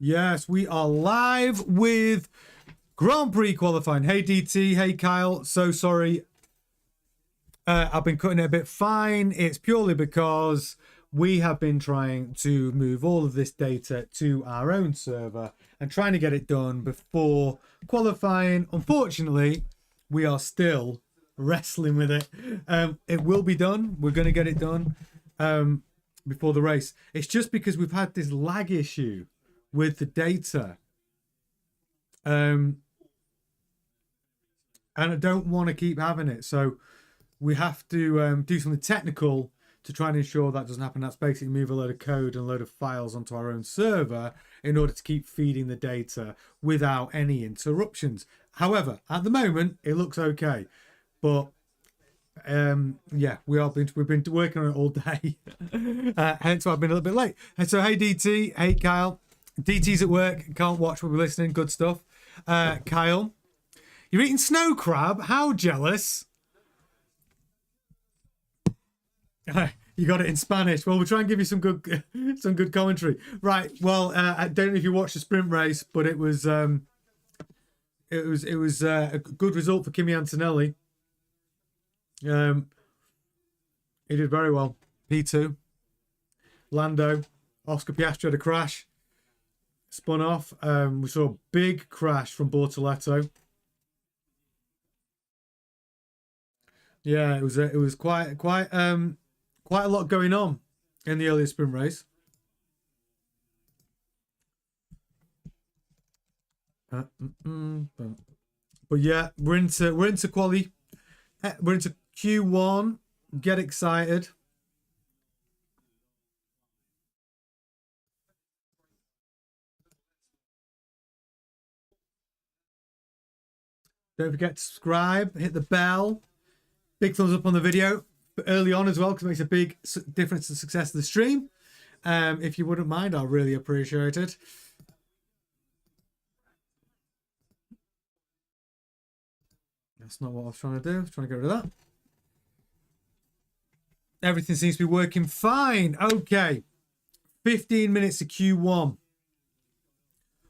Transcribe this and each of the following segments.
Yes, we are live with Grand Prix qualifying. Hey DT, hey Kyle. So sorry. I've been cutting it a bit fine. It's purely because we have been trying to move all of this data to our own server and trying to get it done before qualifying. Unfortunately, we are still wrestling with it. It will be done. We're going to get it done before the race. It's just because we've had this lag issue with the data. And I don't want to keep having it. So we have to do something technical to try and ensure that doesn't happen. That's basically move a load of code and a load of files onto our own server in order to keep feeding the data without any interruptions. However, at the moment, it looks okay. But yeah, we've been working on it all day. Hence why I've been a little bit late. And so, hey DT, hey Kyle. DT's at work, can't watch, we'll be listening. Good stuff. Kyle, you're eating snow crab? How jealous. You got it in Spanish. Well, we'll try and give you some good commentary. Right. Well, I don't know if you watched the sprint race, but it was a good result for Kimi Antonelli. He did very well. P2. Lando, Oscar Piastri had a crash. Spun off. We saw a big crash from Bortoletto. Yeah, it was quite a lot going on in the earlier sprint race. But yeah, we're into quali. We're into Q1. Get excited. Don't forget to subscribe, hit the bell, big thumbs up on the video early on as well, because it makes a big difference to the success of the stream. If you wouldn't mind, I'll really appreciate it. That's not what I was trying to do. I was trying to get rid of that. Everything seems to be working fine. Okay. 15 minutes to Q1.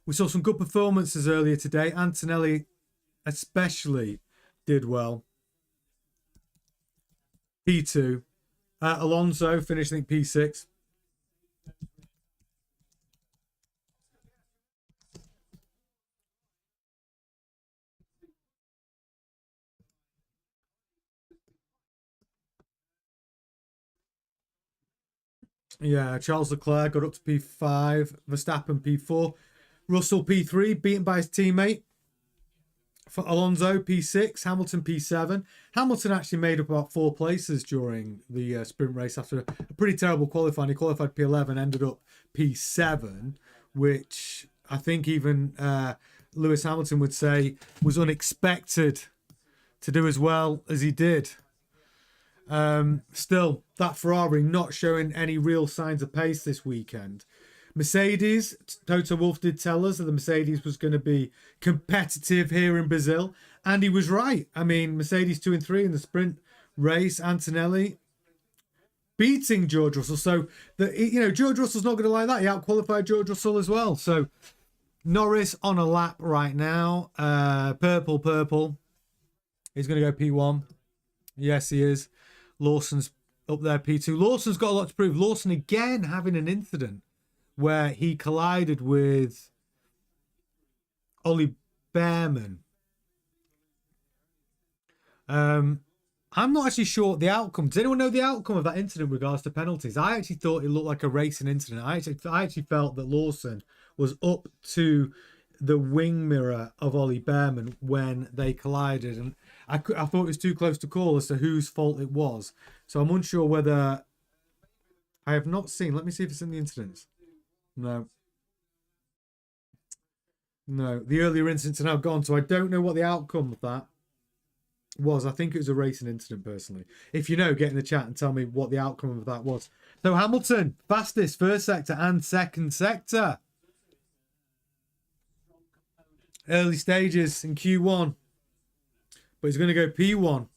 We saw some good performances earlier today. Antonelli especially did well. P2. Alonso finished, I think, P6. Yeah, Charles Leclerc got up to P5. Verstappen P4. Russell P3, beaten by his teammate. For Alonso, P6, Hamilton P7. Hamilton actually made up about 4 places during the sprint race after a pretty terrible qualifying. He qualified P11, ended up P7, which I think even Lewis Hamilton would say was unexpected to do as well as he did. Still, that Ferrari not showing any real signs of pace this weekend. Mercedes, Toto Wolff did tell us that the Mercedes was going to be competitive here in Brazil, and he was right. I mean, Mercedes 2 and 3 in the sprint race. Antonelli beating George Russell. So George Russell's not going to like that. He outqualified George Russell as well. So Norris on a lap right now. Purple. He's going to go P1. Yes, he is. Lawson's up there P2. Lawson's got a lot to prove. Lawson again having an incident where he collided with Ollie Behrman. I'm not actually sure the outcome. Does anyone know the outcome of that incident with regards to penalties? I actually thought it looked like a racing incident. I actually felt that Lawson was up to the wing mirror of Ollie Behrman when they collided, and I thought it was too close to call as to whose fault it was. So I'm unsure whether... I have not seen... Let me see if it's in the incidents. No. The earlier incidents are now gone, so I don't know what the outcome of that was. I think it was a racing incident, personally. If you know, get in the chat and tell me what the outcome of that was. So Hamilton, fastest first sector and second sector. Early stages in Q1. But he's going to go P1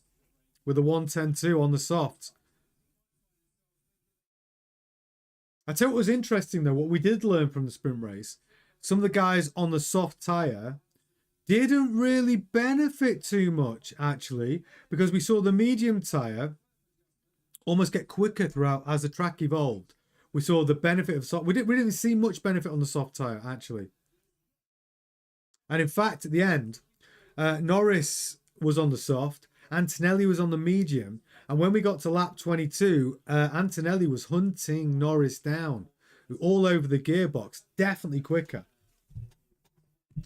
with a 1:10.2 on the soft. I tell you what was interesting, though, what we did learn from the sprint race. some of the guys on the soft tyre didn't really benefit too much, actually, because we saw the medium tyre almost get quicker throughout as the track evolved. We saw the benefit of soft. We didn't see much benefit on the soft tyre, actually. And in fact, at the end, Norris was on the soft, Antonelli was on the medium, and when we got to lap 22, Antonelli was hunting Norris down all over the gearbox, definitely quicker.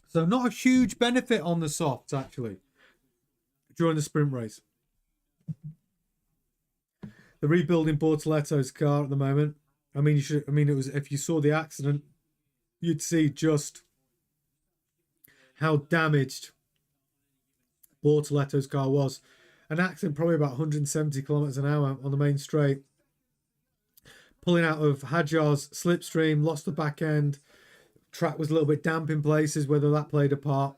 So not a huge benefit on the softs, actually, during the sprint race. The rebuilding Bortoletto's car at the moment. I mean, it was, if you saw the accident, you'd see just how damaged Bortoletto's car was. An accident probably about 170 kilometers an hour on the main straight. Pulling out of Hadjar's slipstream, lost the back end. Track was a little bit damp in places, whether that played a part.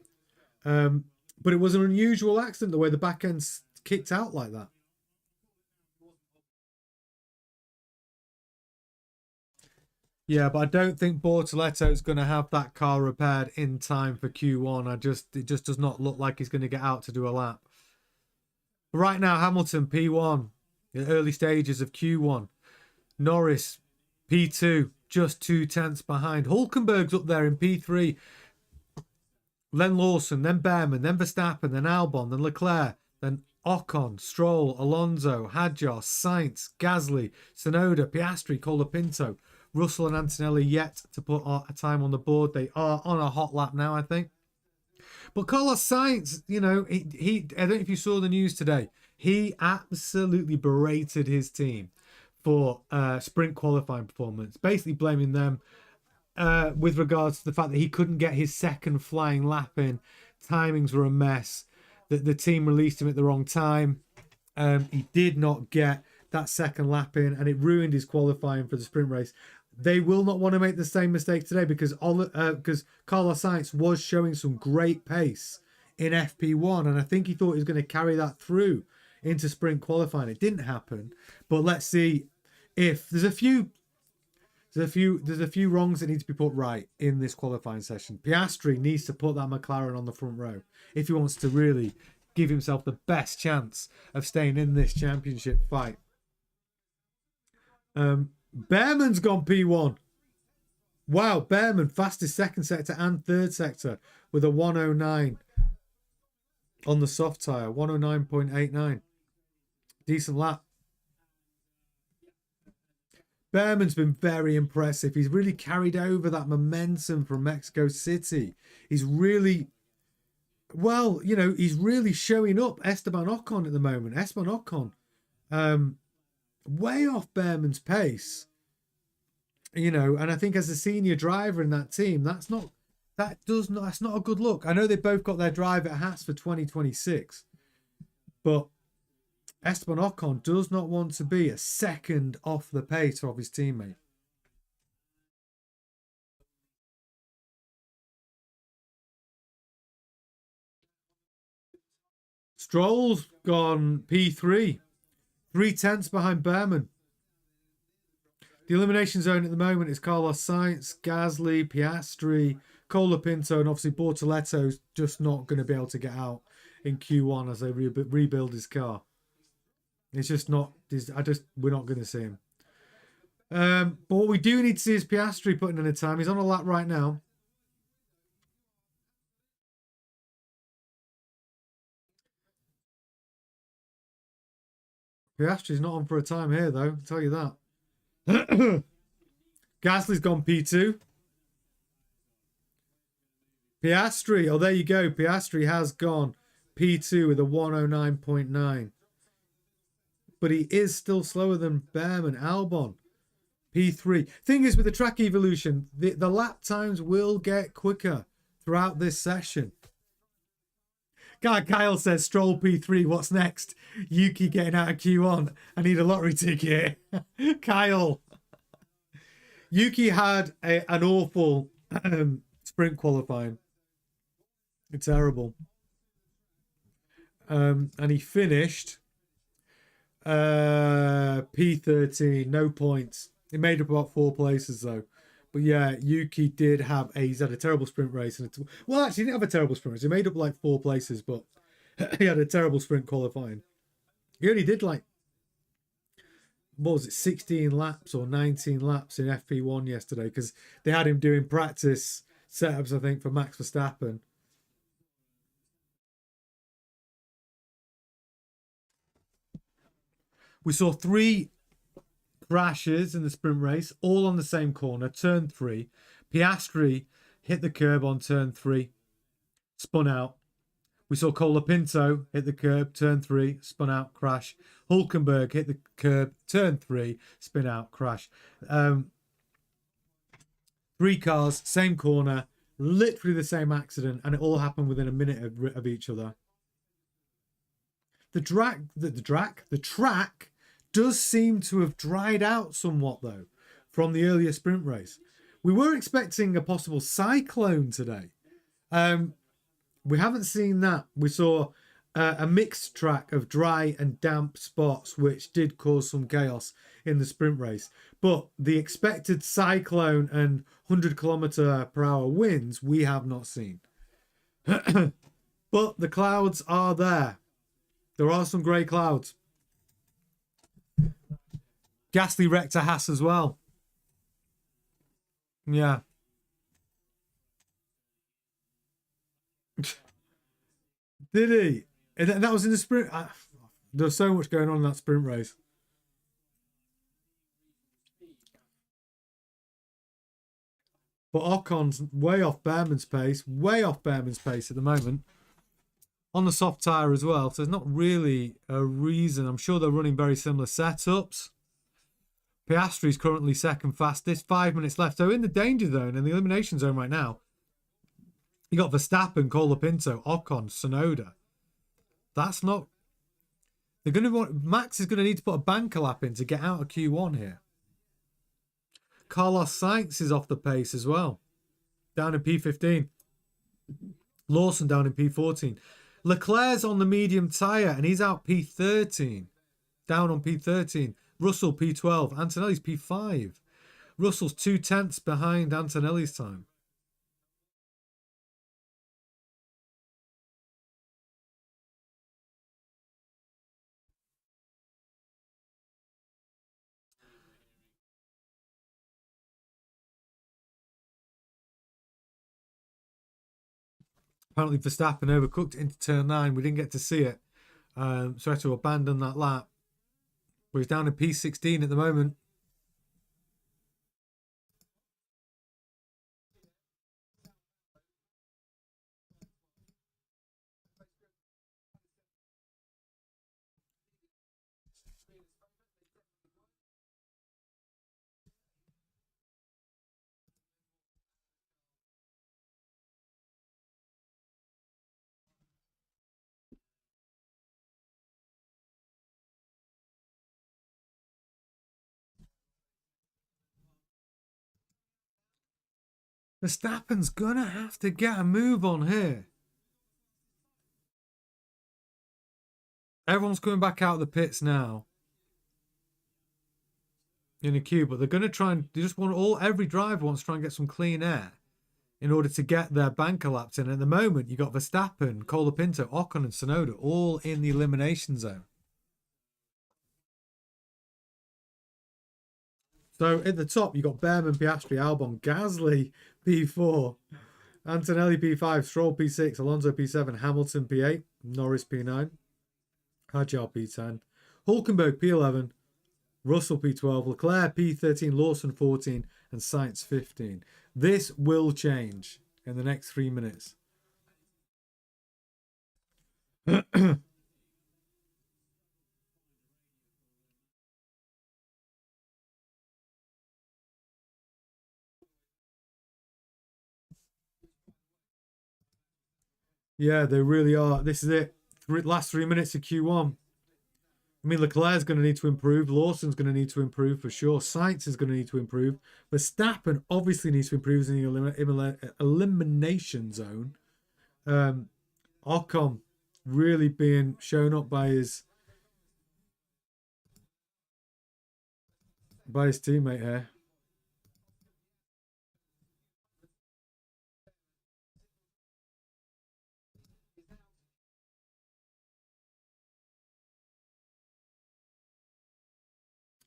But it was an unusual accident, the way the back end kicked out like that. Yeah, but I don't think Bortoletto's going to have that car repaired in time for Q1. It just does not look like he's going to get out to do a lap. But right now, Hamilton, P1, in the early stages of Q1. Norris, P2, just 2/10 behind. Hulkenberg's up there in P3. Then Lawson, then Behrman, then Verstappen, then Albon, then Leclerc, then Ocon, Stroll, Alonso, Hadjar, Sainz, Gasly, Tsunoda, Piastri, Colapinto. Russell and Antonelli yet to put a time on the board. They are on a hot lap now, I think. But Carlos Sainz, you know, he I don't know if you saw the news today. He absolutely berated his team for sprint qualifying performance, basically blaming them with regards to the fact that he couldn't get his second flying lap in. Timings were a mess. That the team released him at the wrong time. He did not get that second lap in, and it ruined his qualifying for the sprint race. They will not want to make the same mistake today because Carlos Sainz was showing some great pace in FP1, and I think he thought he was going to carry that through into sprint qualifying. It didn't happen, but let's see if there's a few wrongs that need to be put right in this qualifying session. Piastri needs to put that McLaren on the front row if he wants to really give himself the best chance of staying in this championship fight. Behrman's gone P1. Wow, Behrman, fastest second sector and third sector with a 109 on the soft tyre. 109.89. Decent lap. Behrman's been very impressive. He's really carried over that momentum from Mexico City. He's really, well, you know, he's really showing up Esteban Ocon at the moment. Esteban Ocon, way off Behrman's pace, you know, and I think as a senior driver in that team, that's not a good look. I know they both got their driver hats for 2026, but Esteban Ocon does not want to be a second off the pace of his teammate. Stroll's gone P3. 3/10 behind Behrman. The elimination zone at the moment is Carlos Sainz, Gasly, Piastri, Colapinto, and obviously Bortoletto's just not going to be able to get out in Q1 as they rebuild his car. It's just not. We're not going to see him. But what we do need to see is Piastri putting in a time. He's on a lap right now. Piastri's not on for a time here, though. I'll tell you that. Gasly's gone P2. Piastri, oh, there you go. Piastri has gone P2 with a 109.9. But he is still slower than Behrman. Albon, P3. Thing is, with the track evolution, the lap times will get quicker throughout this session. Kyle says, Stroll P3, what's next? Yuki getting out of Q1. I need a lottery ticket. Kyle. Yuki had an awful sprint qualifying. It's terrible. And he finished P13, no points. He made up about 4 places, though. But yeah, Yuki did have he's had a terrible sprint race. Well, actually, he didn't have a terrible sprint race. He made up like 4 places, but he had a terrible sprint qualifying. He only did like, what was it, 16 laps or 19 laps in FP1 yesterday because they had him doing practice setups, I think, for Max Verstappen. We saw 3 crashes in the sprint race, all on the same corner, turn 3. Piastri hit the curb on turn 3, spun out. We saw Colapinto hit the curb, turn 3, spun out, crash. Hulkenberg hit the curb, turn 3, spin out, crash. 3 cars, same corner, literally the same accident, and it all happened within a minute of each other. The track does seem to have dried out somewhat, though, from the earlier sprint race. We were expecting a possible cyclone today. We haven't seen that. We saw a mixed track of dry and damp spots, which did cause some chaos in the sprint race. But the expected cyclone and 100-kilometer-per-hour winds, we have not seen. But the clouds are there. There are some grey clouds. Gasly wrecked a Haas as well. Yeah. Did he? And that was in the sprint. There's so much going on in that sprint race. But Ocon's way off Behrman's pace. Way off Behrman's pace at the moment. On the soft tyre as well. So there's not really a reason. I'm sure they're running very similar setups. Piastri's currently second fastest. 5 minutes left. So in the danger zone and the elimination zone right now, you got Verstappen, Colapinto, Ocon, Tsunoda. That's not... They're going to want... Max is going to need to put a banker lap in to get out of Q1 here. Carlos Sainz is off the pace as well. Down in P15. Lawson down in P14. Leclerc's on the medium tyre and he's out P13. Down on P13. Russell P12. Antonelli's P5. Russell's 2/10 behind Antonelli's time. Apparently Verstappen overcooked into turn 9. We didn't get to see it. So I had to abandon that lap. But he's down in P16 at the moment. Verstappen's gonna have to get a move on here. Everyone's coming back out of the pits now. In a queue, but they're gonna try and they just want every driver wants to try and get some clean air in order to get their banker laps in. At the moment, you got Verstappen, Colapinto, Ocon, and Tsunoda all in the elimination zone. So at the top, you got Behrman, Piastri, Albon, Gasly, P4, Antonelli, P5, Stroll, P6, Alonso, P7, Hamilton, P8, Norris, P9, Hadjar, P10, Hulkenberg, P11, Russell, P12, Leclerc, P13, Lawson, 14, and Sainz, 15. This will change in the next 3 minutes. Yeah, they really are. This is it. Last 3 minutes of Q1. I mean, Leclerc's going to need to improve. Lawson's going to need to improve for sure. Sainz is going to need to improve. Verstappen obviously needs to improve in the elimination zone. Ocon really being shown up by his teammate here.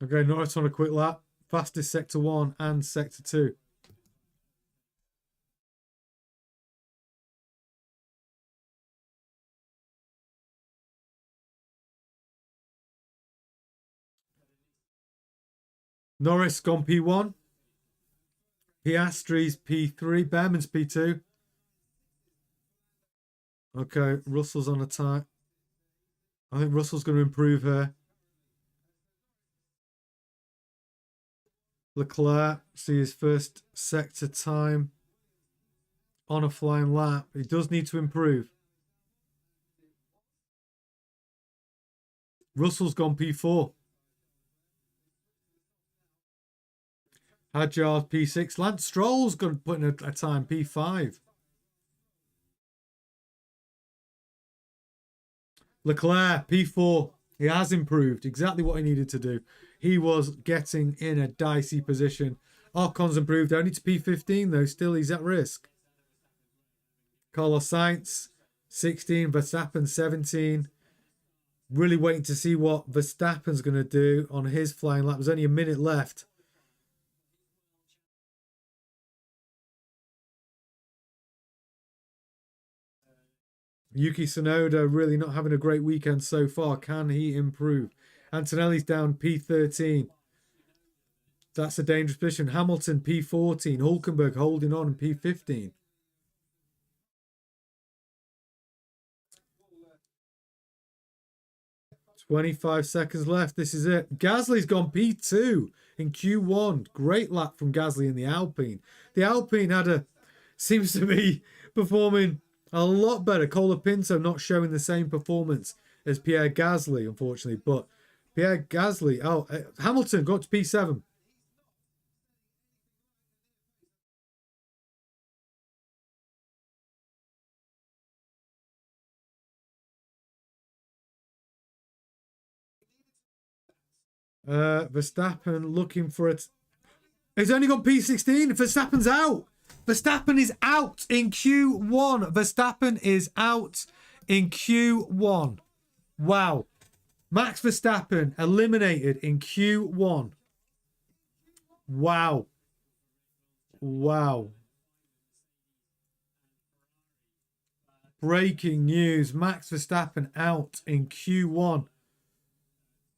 Okay, Norris on a quick lap. Fastest Sector 1 and Sector 2. Norris gone P1. Piastri's P3. Behrman's P2. Okay, Russell's on a tie. I think Russell's going to improve here. Leclerc, see his first sector time on a flying lap. He does need to improve. Russell's gone P4. Hadjar's P6. Lance Stroll's going to put in a time P5. Leclerc, P4. He has improved. Exactly what he needed to do. He was getting in a dicey position. Ocon's improved only to P15, though. Still, he's at risk. Carlos Sainz, 16. Verstappen, 17. Really waiting to see what Verstappen's going to do on his flying lap. There's only a minute left. Yuki Tsunoda really not having a great weekend so far. Can he improve? Antonelli's down P13. That's a dangerous position. Hamilton P14. Hulkenberg holding on in P15. "25 seconds left. This is it. Gasly's gone P2 in Q1. Great lap from Gasly in the Alpine. The Alpine seems to be performing a lot better. Colapinto not showing the same performance as Pierre Gasly, unfortunately. But Pierre Gasly, Hamilton got to P7. Verstappen looking for it. He's only got P16. Verstappen's out. Verstappen is out in Q1. Verstappen is out in Q1. Wow. Max Verstappen eliminated in Q1. Wow. Wow. Breaking news. Max Verstappen out in Q1.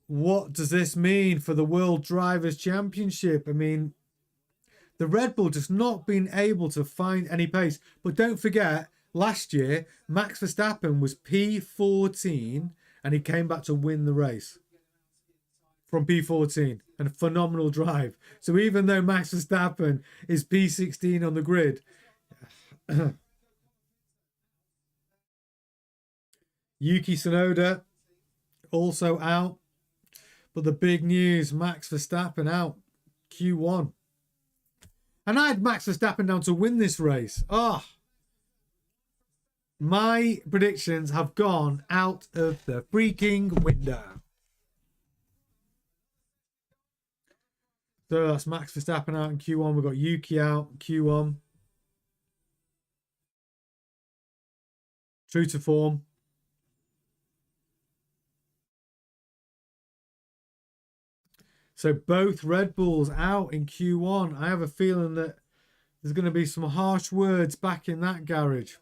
What does this mean for the World Drivers' Championship? I mean, the Red Bull just not been able to find any pace. But don't forget, last year, Max Verstappen was P14 and he came back to win the race from P14. And a phenomenal drive. So even though Max Verstappen is P16 on the grid, Yuki Tsunoda also out. But the big news, Max Verstappen out Q1. And I had Max Verstappen down to win this race. My predictions have gone out of the freaking window. So that's Max Verstappen out in Q1. We've got Yuki out in Q1. True to form. So both Red Bulls out in Q1. I have a feeling that there's going to be some harsh words back in that garage.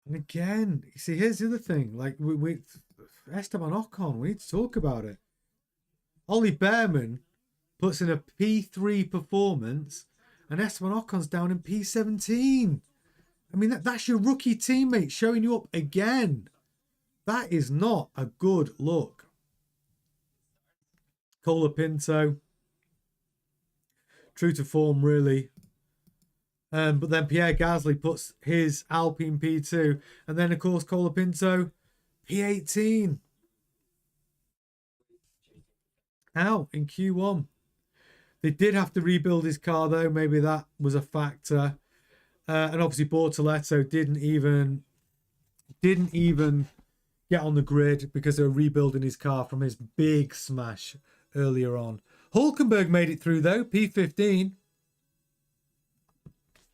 And again, you see, here's the other thing. Like, we Esteban Ocon, we need to talk about it. Ollie Behrman puts in a P3 performance, and Esteban Ocon's down in P17. I mean, that's your rookie teammate showing you up again. That is not a good look. Colapinto, true to form, really. But then Pierre Gasly puts his Alpine P2. And then, of course, Colapinto, P18. Out in Q1. They did have to rebuild his car, though. Maybe that was a factor. And obviously Bortoletto didn't even get on the grid because they were rebuilding his car from his big smash earlier on. Hulkenberg made it through, though, P15.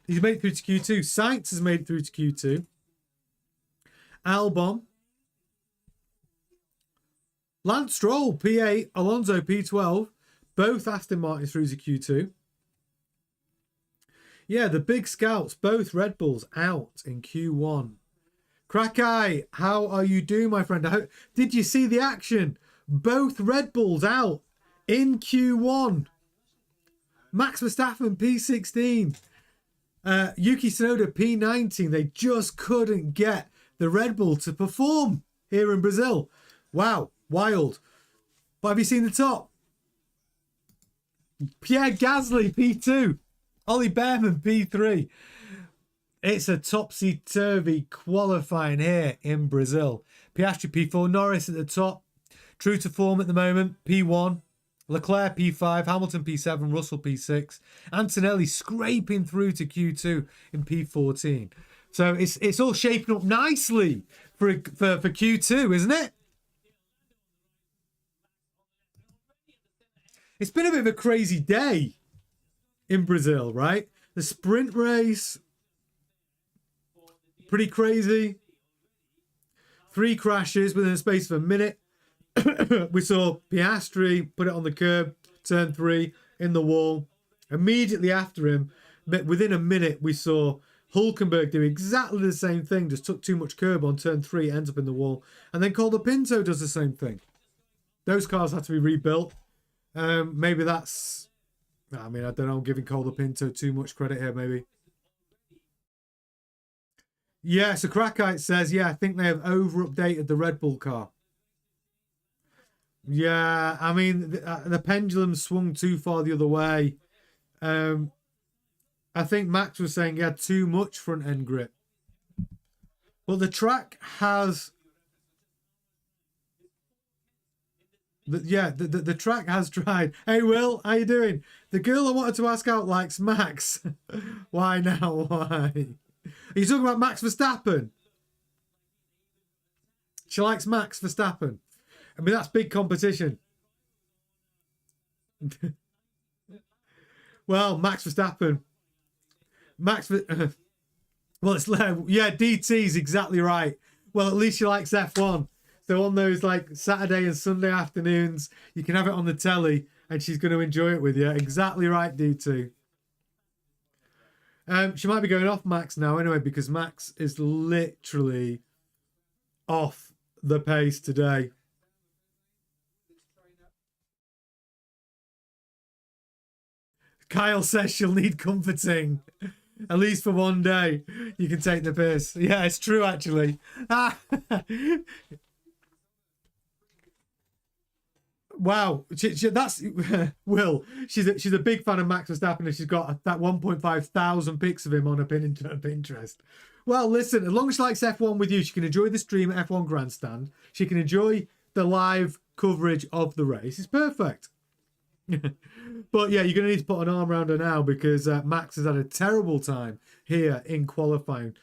He's made it through to Q2. Sainz has made it through to Q2. Albon, Lance Stroll, P8, Alonso, P12, both Aston Martins through to Q2. Yeah, the big scouts, both Red Bulls out in Q1. Crackeye, how are you doing, my friend? Did you see the action? Both Red Bulls out in Q1. Max Verstappen, P16. Yuki Tsunoda, P19. They just couldn't get the Red Bull to perform here in Brazil. Wow, wild. But have you seen the top? Pierre Gasly, P2. Ollie Behrman, P3. It's a topsy-turvy qualifying here in Brazil. Piastri, P4. Norris at the top. True to form at the moment, P1. Leclerc, P5. Hamilton, P7. Russell, P6. Antonelli scraping through to Q2 in P14. So it's all shaping up nicely for Q2, isn't it? It's been a bit of a crazy day in Brazil, right? The sprint race, pretty crazy. 3 crashes within the space of a minute. We saw Piastri put it on the curb, turn 3, in the wall. Immediately after him, within a minute, we saw Hulkenberg do exactly the same thing, just took too much curb on turn 3, ends up in the wall. And then Colapinto does the same thing. Those cars had to be rebuilt. Maybe that's... I mean, I don't know, I'm giving Colapinto too much credit here, maybe. Yeah, so Crackite says, yeah, I think they have over-updated the Red Bull car. Yeah, I mean, the pendulum swung too far the other way. I think Max was saying he had too much front-end grip. Well, the track has... The track has tried. Hey, Will, how you doing? The girl I wanted to ask out likes Max. Why now? Why? Are you talking about Max Verstappen? She likes Max Verstappen. I mean, that's big competition. Well, Max Verstappen. Well, it's yeah, DT's exactly right. Well, at least she likes F1. So on those like Saturday and Sunday afternoons, you can have it on the telly and she's going to enjoy it with you. Exactly right, D2. She might be going off Max now anyway, because Max is literally off the pace today. Kyle says she'll need comforting. At least for one day. You can take the piss. Yeah, it's true, actually. Wow. That's... Will. She's a big fan of Max Verstappen, and she's got that 1.5 thousand pics of him on her Pinterest. Well, listen, as long as she likes F1 with you, she can enjoy the stream at F1 Grandstand. She can enjoy the live coverage of the race. It's perfect. But yeah, you're going to need to put an arm around her now, because Max has had a terrible time here in qualifying.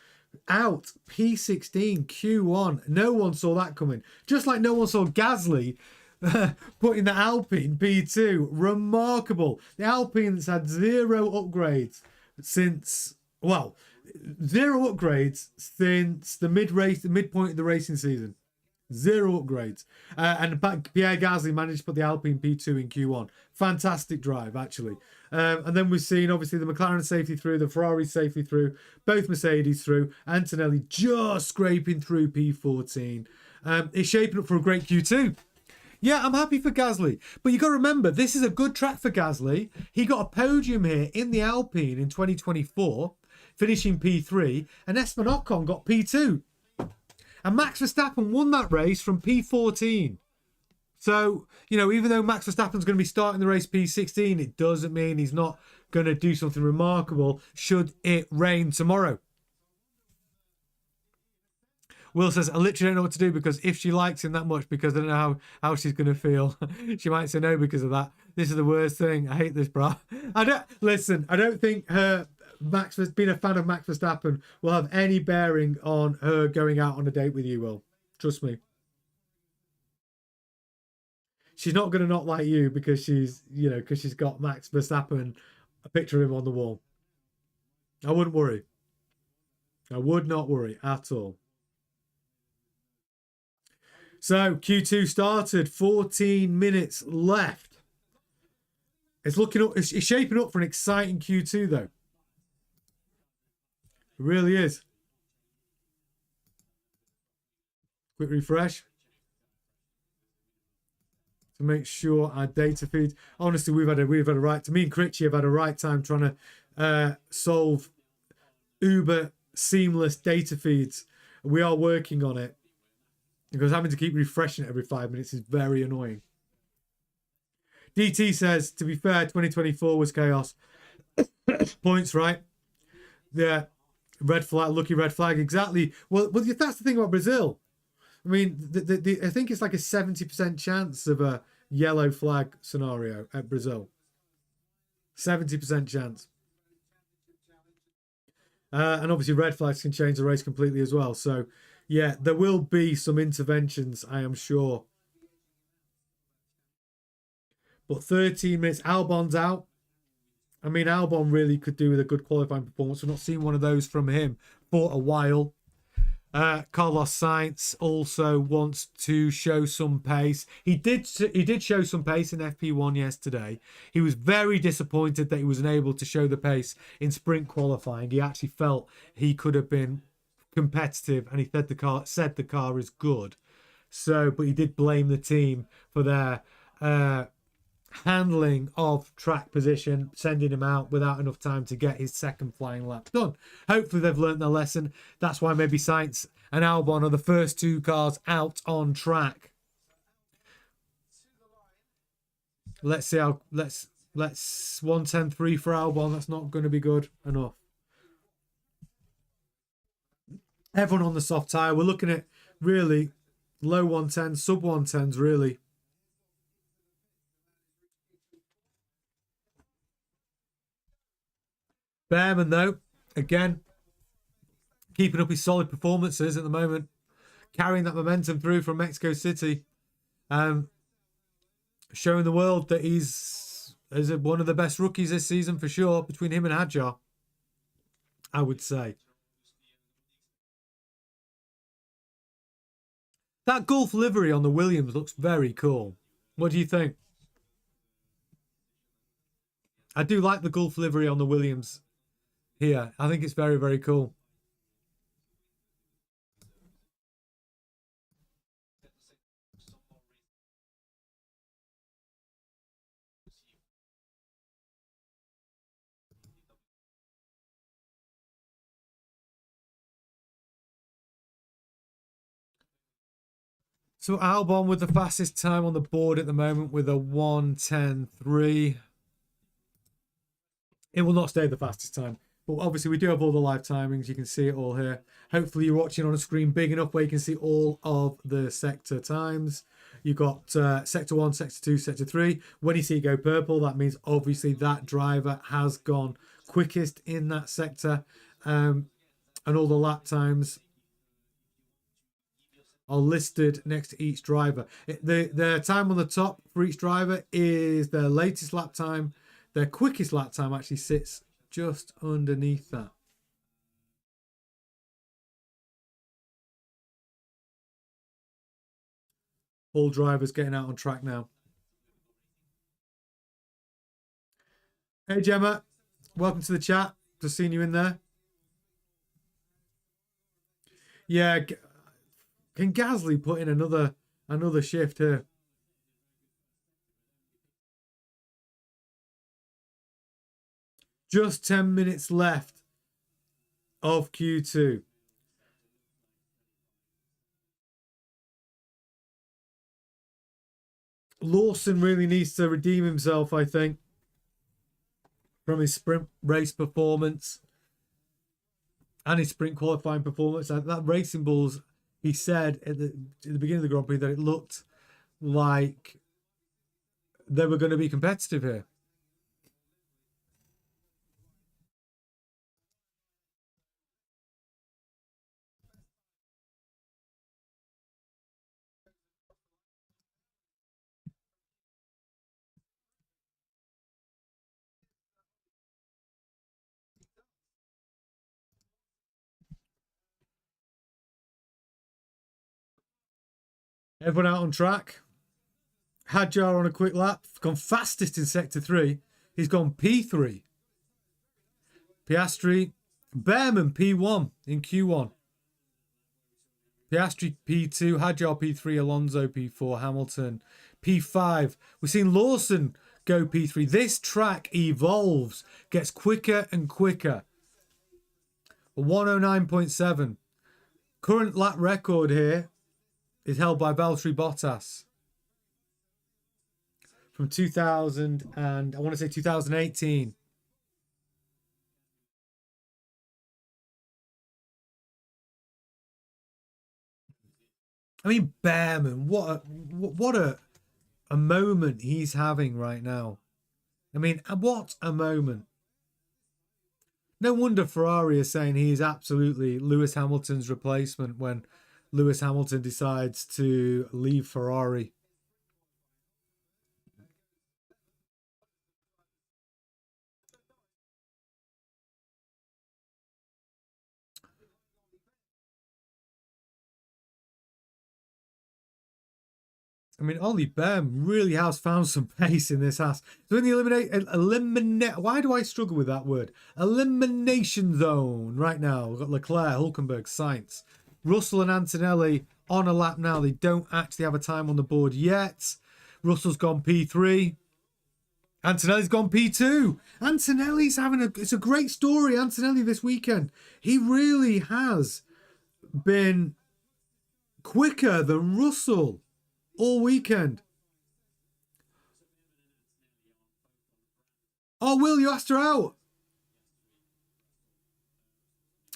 Out P16 Q1. No one saw that coming. Just like no one saw Gasly putting the Alpine P2. Remarkable. The Alpine's had 0 upgrades since... Well, 0 upgrades since the midpoint of the racing season. 0 upgrades. And Pierre Gasly managed to put the Alpine P2 in Q1. Fantastic drive, actually. And then we've seen, obviously, the McLaren safely through, the Ferrari safely through, both Mercedes through, Antonelli just scraping through P14. It's shaping up for a great Q2. Yeah, I'm happy for Gasly. But you've got to remember, this is a good track for Gasly. He got a podium here in the Alpine in 2024, finishing P3, and Esteban Ocon got P2. And Max Verstappen won that race from P14. So, you know, even though Max Verstappen's going to be starting the race P16, it doesn't mean he's not going to do something remarkable should it rain tomorrow. Will says, I literally don't know what to do, because if she likes him that much, because I don't know how she's going to feel. She might say no because of that. This is the worst thing. I hate this, bro. I don't think being a fan of Max Verstappen will have any bearing on her going out on a date with you, Will. Trust me. She's not going to not like you because she's got Max Verstappen, a picture of him on the wall. I wouldn't worry. I would not worry at all. So Q2 started, 14 minutes left. It's looking up, it's shaping up for an exciting Q2 though. It really is. Quick refresh to make sure our data feeds. Honestly, we've had a right to. Me and Critchy have had a right time trying to solve uber seamless data feeds. We are working on it because having to keep refreshing it every 5 minutes is very annoying. DT says, to be fair, 2024 was chaos. Points, right? Yeah. Red flag, lucky red flag. Exactly. Well, that's the thing about Brazil. I mean, I think it's like a 70% chance of a yellow flag scenario at Brazil. 70% chance. And obviously red flags can change the race completely as well. So, yeah, there will be some interventions, I am sure. But 13 minutes, Albon's out. I mean, Albon really could do with a good qualifying performance. We've not seen one of those from him for a while. Carlos Sainz also wants to show some pace. He did show some pace in FP1 yesterday. He was very disappointed that he wasn't able to show the pace in sprint qualifying. He actually felt he could have been competitive, and he said the car is good. So, but he did blame the team for their handling of track position, sending him out without enough time to get his second flying lap done. Hopefully they've learned their lesson. That's why maybe Sainz and Albon are the first two cars out on track. Let's see how let's 1:10.3 for Albon. That's not going to be good enough. Everyone on the soft tyre. We're looking at really low 110, sub 110s really. Behrman, though, again, keeping up his solid performances at the moment, carrying that momentum through from Mexico City, showing the world that he's one of the best rookies this season for sure, between him and Hadjar, I would say. That Gulf livery on the Williams looks very cool. What do you think? I do like the Gulf livery on the Williams here. I think it's very, very cool. So Albon with the fastest time on the board at the moment with a 1:10.3. It will not stay the fastest time. But obviously we do have all the live timings. You can see it all here. Hopefully you're watching on a screen big enough where you can see all of the sector times. You've got sector 1, sector 2, sector 3. When you see it go purple, that means obviously that driver has gone quickest in that sector. And all the lap times are listed next to each driver. The time on the top for each driver is their latest lap time. Their quickest lap time actually sits just underneath that. All drivers getting out on track now. Hey Gemma, welcome to the chat. Just seeing you in there. Yeah, can Gasly put in another shift here? Just 10 minutes left of Q2. Lawson really needs to redeem himself, I think, from his sprint race performance and his sprint qualifying performance. That Racing Bulls, he said at the beginning of the Grand Prix that it looked like they were going to be competitive here. Everyone out on track. Hadjar on a quick lap. Gone fastest in sector 3. He's gone P3. Piastri. Behrman P1 in Q1. Piastri P2. Hadjar P3. Alonso P4. Hamilton P5. We've seen Lawson go P3. This track evolves. Gets quicker and quicker. 109.7. Current lap record here is held by Valtteri Bottas from 2000 and I want to say 2018. I mean, Behrman, what a moment he's having right now. I mean, what a moment. No wonder Ferrari is saying he is absolutely Lewis Hamilton's replacement when Lewis Hamilton decides to leave Ferrari. I mean, Ollie Behrman really has found some pace in this house. So in the eliminate. Why do I struggle with that word? Elimination zone right now. We've got Leclerc, Hulkenberg, Sainz, Russell, and Antonelli on a lap now. They don't actually have a time on the board yet. Russell's gone P3. Antonelli's gone P2. Antonelli's having it's a great story. Antonelli this weekend. He really has been quicker than Russell all weekend. Oh, Will, you asked her out.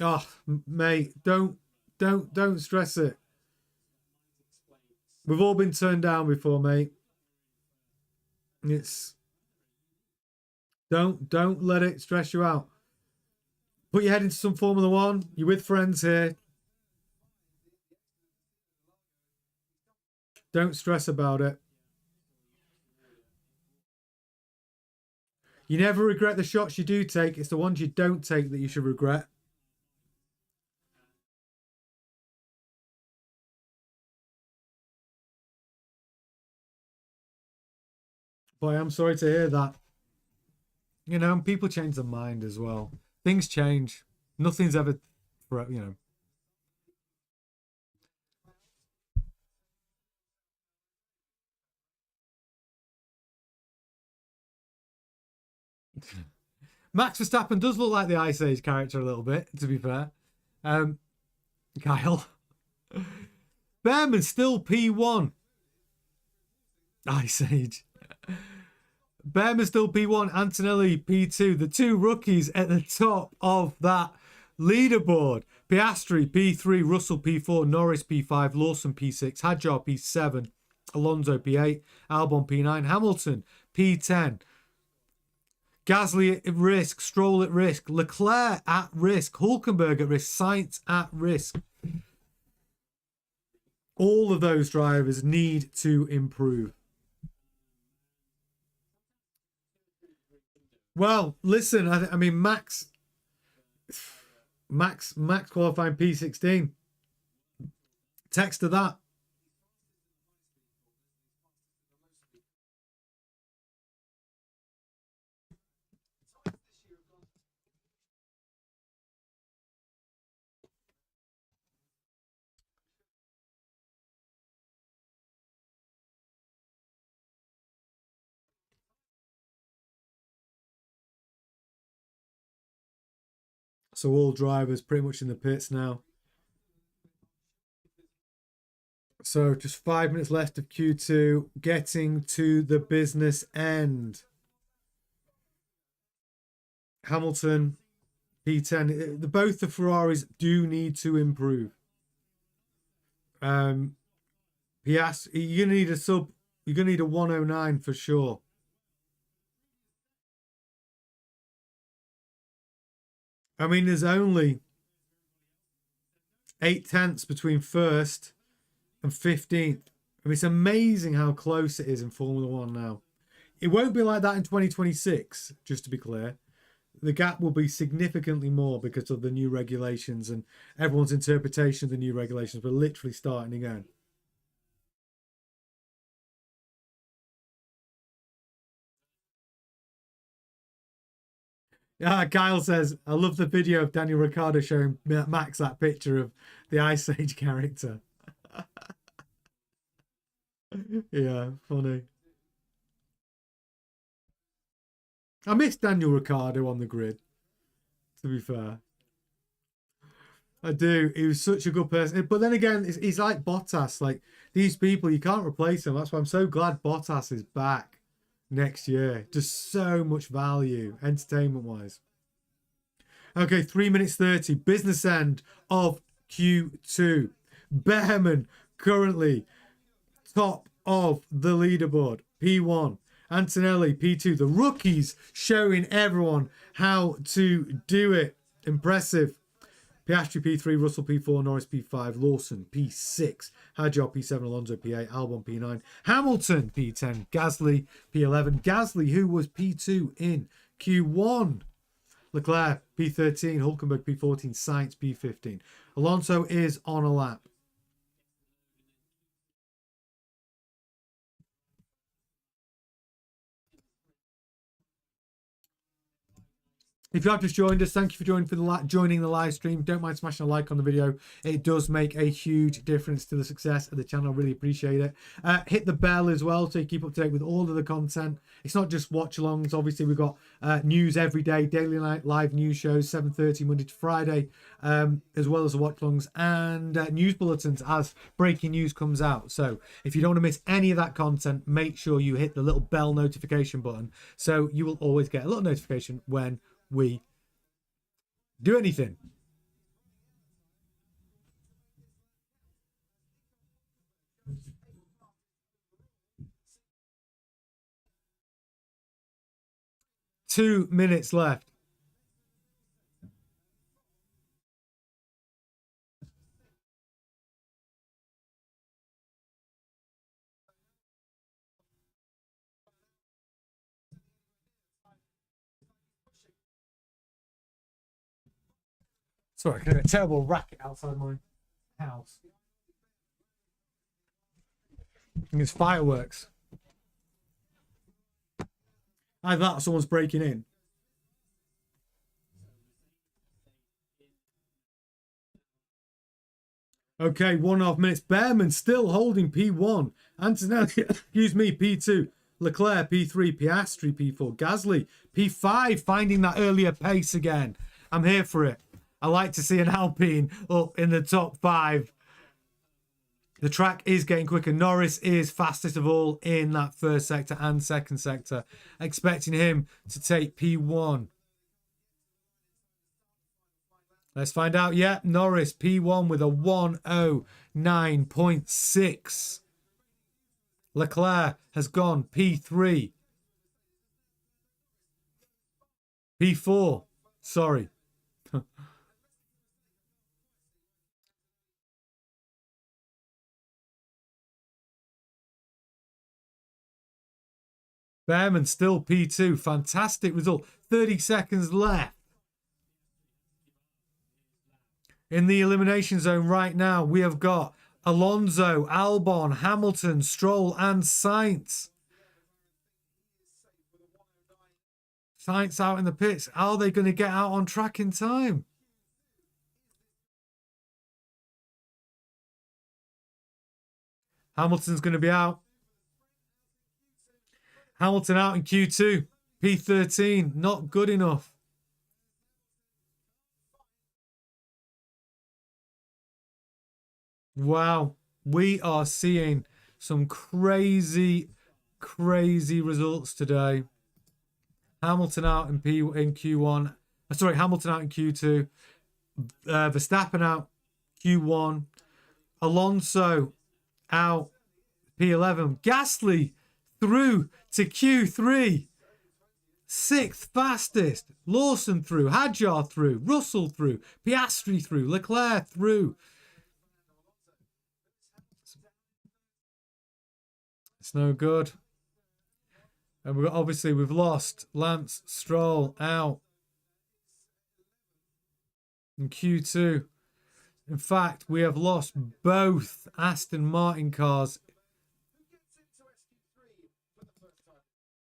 Oh, mate, don't stress it. We've all been turned down before, mate. It's don't let it stress you out. Put your head into some Formula One. You're with friends here. Don't stress about it. You never regret the shots you do take. It's the ones you don't take that you should regret. Boy, I'm sorry to hear that. You know, people change their mind as well. Things change. Nothing's ever, you know. Max Verstappen does look like the Ice Age character a little bit, to be fair. Kyle. Behrman still P1. Ice Age. Behrman still P1. Antonelli P2. The two rookies at the top of that leaderboard. Piastri P3. Russell P4. Norris P5. Lawson P6. Hadjar P7. Alonso P8. Albon P9. Hamilton P10. Gasly at risk, Stroll at risk, Leclerc at risk, Hulkenberg at risk, Sainz at risk. All of those drivers need to improve. Well, listen, I mean, Max qualifying P16. Text to that. So all drivers pretty much in the pits now. So just 5 minutes left of Q2, getting to the business end. Hamilton, P10. Both the Ferraris do need to improve. Piastri, you're gonna need a sub. You're gonna need a 109 for sure. I mean, there's only 8 tenths between first and 15th. I mean, it's amazing how close it is in Formula One now. It won't be like that in 2026, just to be clear. The gap will be significantly more because of the new regulations and everyone's interpretation of the new regulations. We're literally starting again. Kyle says, I love the video of Daniel Ricciardo showing Max that picture of the Ice Age character. Yeah, funny. I miss Daniel Ricciardo on the grid, to be fair. I do. He was such a good person. But then again, he's like Bottas. Like, these people, you can't replace them. That's why I'm so glad Bottas is back next year. Just so much value, entertainment-wise. Okay, 3 minutes 30. Business end of Q2. Behrman currently top of the leaderboard. P1. Antonelli, P2. The rookies showing everyone how to do it. Impressive. Piastri P3, Russell P4, Norris P5, Lawson P6, Hadjar P7, Alonso P8, Albon P9, Hamilton P10, Gasly P11. Gasly, who was P2 in Q1. Leclerc P13, Hulkenberg P14, Sainz P15. Alonso is on a lap. If you have just joined us, thank you for joining the live stream. Don't mind smashing a like on the video. It does make a huge difference to the success of the channel. I really appreciate it. Hit the bell as well so you keep up to date with all of the content. It's not just watch-alongs. Obviously, we've got news every day, daily live news shows, 7:30 Monday to Friday, as well as the watch-alongs and news bulletins as breaking news comes out. So if you don't want to miss any of that content, make sure you hit the little bell notification button so you will always get a little notification when we do anything. Two minutes left. Sorry, I can hear a terrible racket outside my house. I think it's fireworks. Either that or someone's breaking in. Okay, 1.5 minutes. Behrman still holding P1. Antonelli, excuse me, P2. Leclerc, P3. Piastri, P4. Gasly, P5, finding that earlier pace again. I'm here for it. I like to see an Alpine up in the top 5. The track is getting quicker. Norris is fastest of all in that first sector and second sector. Expecting him to take P1. Let's find out. Yeah, Norris P1 with a 1:09.6. Leclerc has gone P3. P4. Sorry. Behrman still P2. Fantastic result. 30 seconds left. In the elimination zone right now, we have got Alonso, Albon, Hamilton, Stroll, and Sainz. Sainz out in the pits. Are they going to get out on track in time? Hamilton's going to be out. Hamilton out in Q2. P13. Not good enough. Wow. We are seeing some crazy results today. Hamilton out in Q1. Sorry, Hamilton out in Q2. Verstappen out Q1. Alonso out P11. Gasly through to Q3. 6th fastest. Lawson through. Hadjar through. Russell through. Piastri through. Leclerc through. It's no good. And we've lost Lance Stroll out in Q2. In fact, we have lost both Aston Martin cars.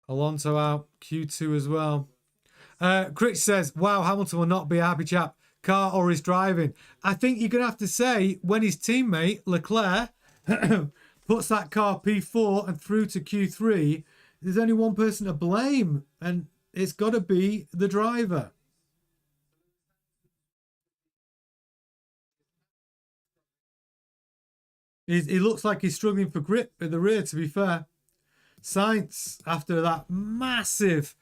Alonso out Q2 as well. Critch says, wow, Hamilton will not be a happy chap, car or his driving. I think you're going to have to say when his teammate, Leclerc, puts that car P4 and through to Q3, there's only one person to blame, and it's got to be the driver. He looks like he's struggling for grip at the rear, to be fair. Sainz, after that massive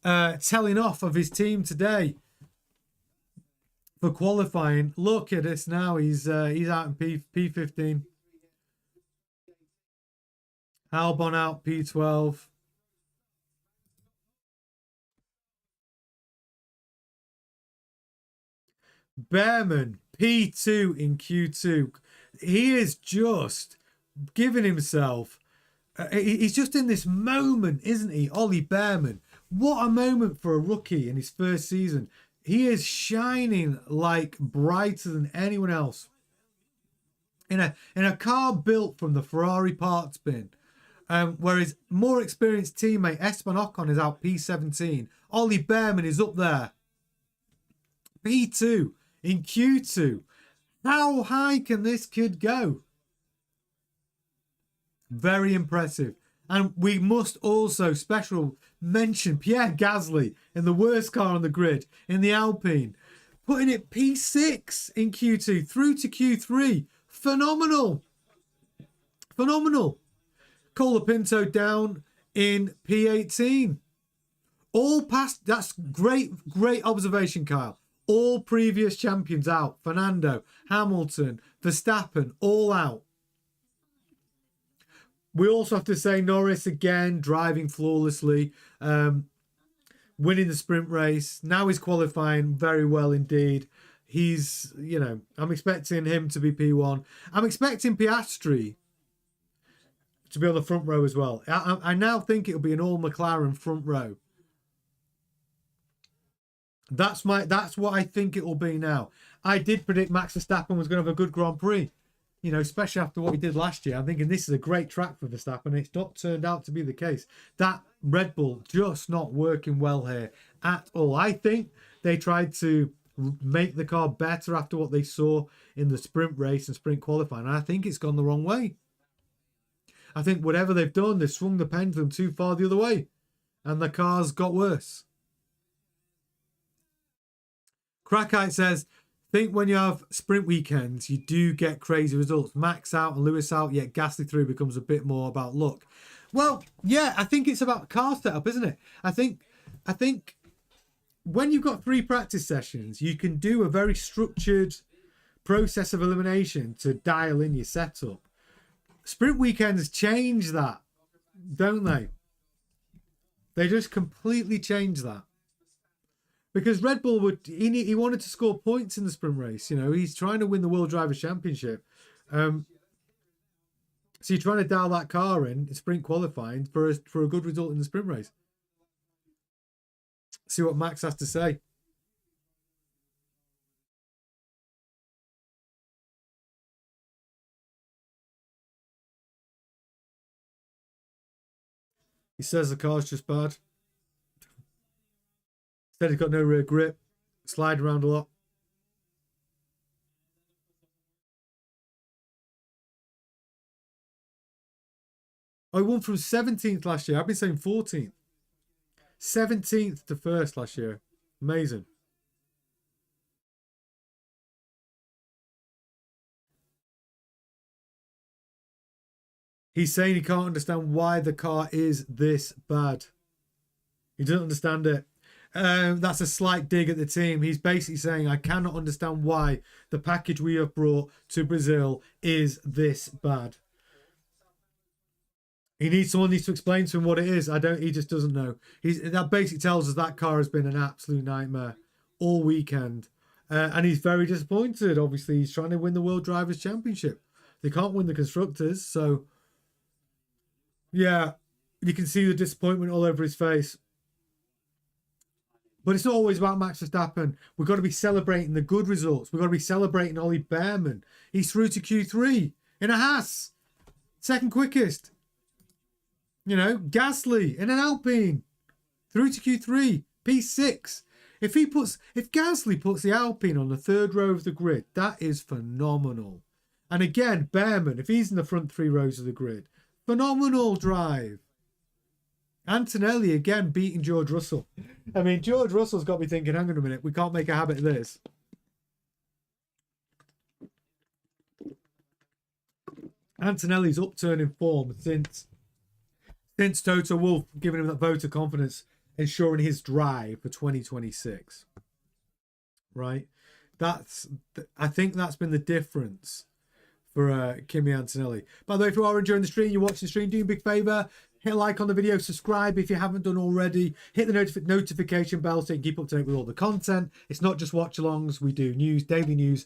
telling off of his team today for qualifying, look at this now. He's out in P15. Albon out P12. Behrman P2 in Q2. He is just giving himself. He's just in this moment, isn't he? Ollie Behrman. What a moment for a rookie in his first season. He is shining like brighter than anyone else. In a car built from the Ferrari parts bin. Where his more experienced teammate Esteban Ocon is out P17. Ollie Behrman is up there. P2 in Q2. How high can this kid go? Very impressive. And we must also special mention Pierre Gasly in the worst car on the grid in the Alpine. Putting it P6 in Q2 through to Q3. Phenomenal. Phenomenal. Colapinto down in P18. All past, that's great observation, Kyle. All previous champions out. Fernando, Hamilton, Verstappen, all out. We also have to say Norris again, driving flawlessly, winning the sprint race. Now he's qualifying very well indeed. He's, I'm expecting him to be P1. I'm expecting Piastri to be on the front row as well. I now think it'll be an all McLaren front row. That's what I think it will be now. I did predict Max Verstappen was going to have a good Grand Prix, especially after what he did last year. I'm thinking this is a great track for Verstappen. It's not turned out to be the case. That Red Bull just not working well here at all. I think they tried to make the car better after what they saw in the sprint race and sprint qualifying. And I think it's gone the wrong way. I think whatever they've done, they've swung the pendulum too far the other way. And the car's got worse. Crackite says, think when you have sprint weekends, you do get crazy results. Max out and Lewis out, yet Gasly through becomes a bit more about luck. Well, yeah, I think it's about car setup, isn't it? I think when you've got 3 practice sessions, you can do a very structured process of elimination to dial in your setup. Sprint weekends change that, don't they? They just completely change that. Because Red Bull he wanted to score points in the sprint race. He's trying to win the World Drivers' Championship. So you're trying to dial that car in sprint qualifying for a good result in the sprint race. See what Max has to say. He says the car's just bad. Said he's got no rear grip. Slide around a lot. I won from 17th last year. I've been saying 14th. 17th to 1st last year. Amazing. He's saying he can't understand why the car is this bad. He doesn't understand it. That's a slight dig at the team. He's basically saying, I cannot understand why the package we have brought to Brazil is this bad. Someone needs to explain to him what it is. He just doesn't know. That basically tells us that car has been an absolute nightmare all weekend. And he's very disappointed. Obviously, he's trying to win the World Drivers' Championship. They can't win the Constructors, so yeah, you can see the disappointment all over his face. But it's not always about Max Verstappen. We've got to be celebrating the good results. We've got to be celebrating Ollie Behrman. He's through to Q3 in a Haas. Second quickest. Gasly in an Alpine. Through to Q3. P6. If Gasly puts the Alpine on the third row of the grid, that is phenomenal. And again, Behrman, if he's in the front 3 rows of the grid, phenomenal drive. Antonelli again beating George Russell. I mean, George Russell's got me thinking, hang on a minute, we can't make a habit of this. Antonelli's upturning form since Toto Wolff giving him that vote of confidence, ensuring his drive for 2026. Right? I think that's been the difference for Kimi Antonelli. By the way, if you are enjoying the stream, you're watching the stream, do me a big favour. Hit a like on the video, subscribe if you haven't done already. Hit the notification bell so you can keep up to date with all the content. It's not just watch-alongs. We do news, daily news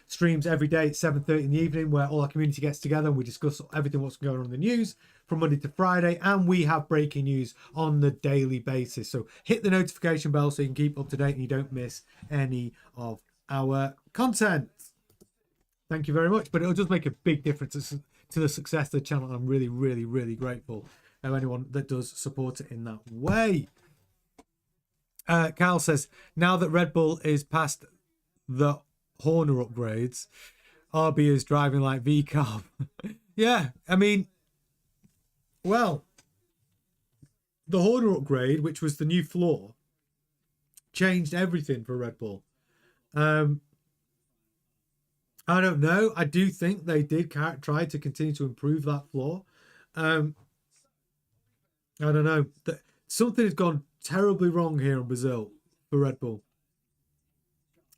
streams every day at 7:30 in the evening where all our community gets together and we discuss everything what's going on in the news from Monday to Friday. And we have breaking news on the daily basis. So hit the notification bell so you can keep up to date and you don't miss any of our content. Thank you very much. But it does make a big difference to the success of the channel. I'm really, really, really grateful of anyone that does support it in that way. Kyle says, now that Red Bull is past the Horner upgrades, RB is driving like VCarb. Yeah, I mean, well, the Horner upgrade, which was the new floor, changed everything for Red Bull. I don't know. I do think they did try to continue to improve that floor. I don't know. Something has gone terribly wrong here in Brazil for Red Bull.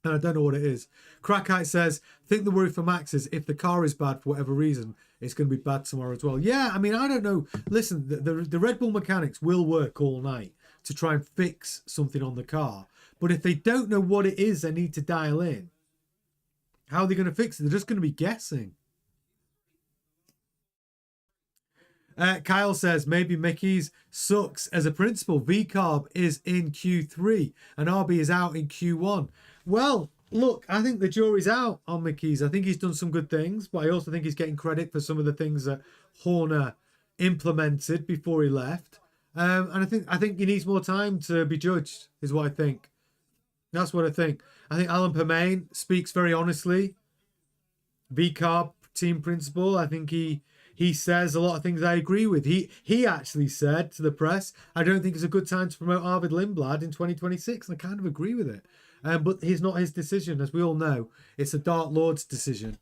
And I don't know what it is. Krakite says, I think the worry for Max is if the car is bad for whatever reason, it's going to be bad tomorrow as well. Yeah, I mean, I don't know. Listen, the Red Bull mechanics will work all night to try and fix something on the car. But if they don't know what it is they need to dial in, how are they going to fix it? They're just going to be guessing. Kyle says, maybe Mickey's sucks as a principal. VCarb is in Q3 and RB is out in Q1. Well, look, I think the jury's out on Mickey's. I think he's done some good things, but I also think he's getting credit for some of the things that Horner implemented before he left. And I think he needs more time to be judged, is what I think. That's what I think. I think Alan Permain speaks very honestly. VCarb team principal. I think he says a lot of things I agree with. He actually said to the press, I don't think it's a good time to promote Arvid Lindblad in 2026. And I kind of agree with it. But it's not his decision, as we all know. It's the Dark Lord's decision.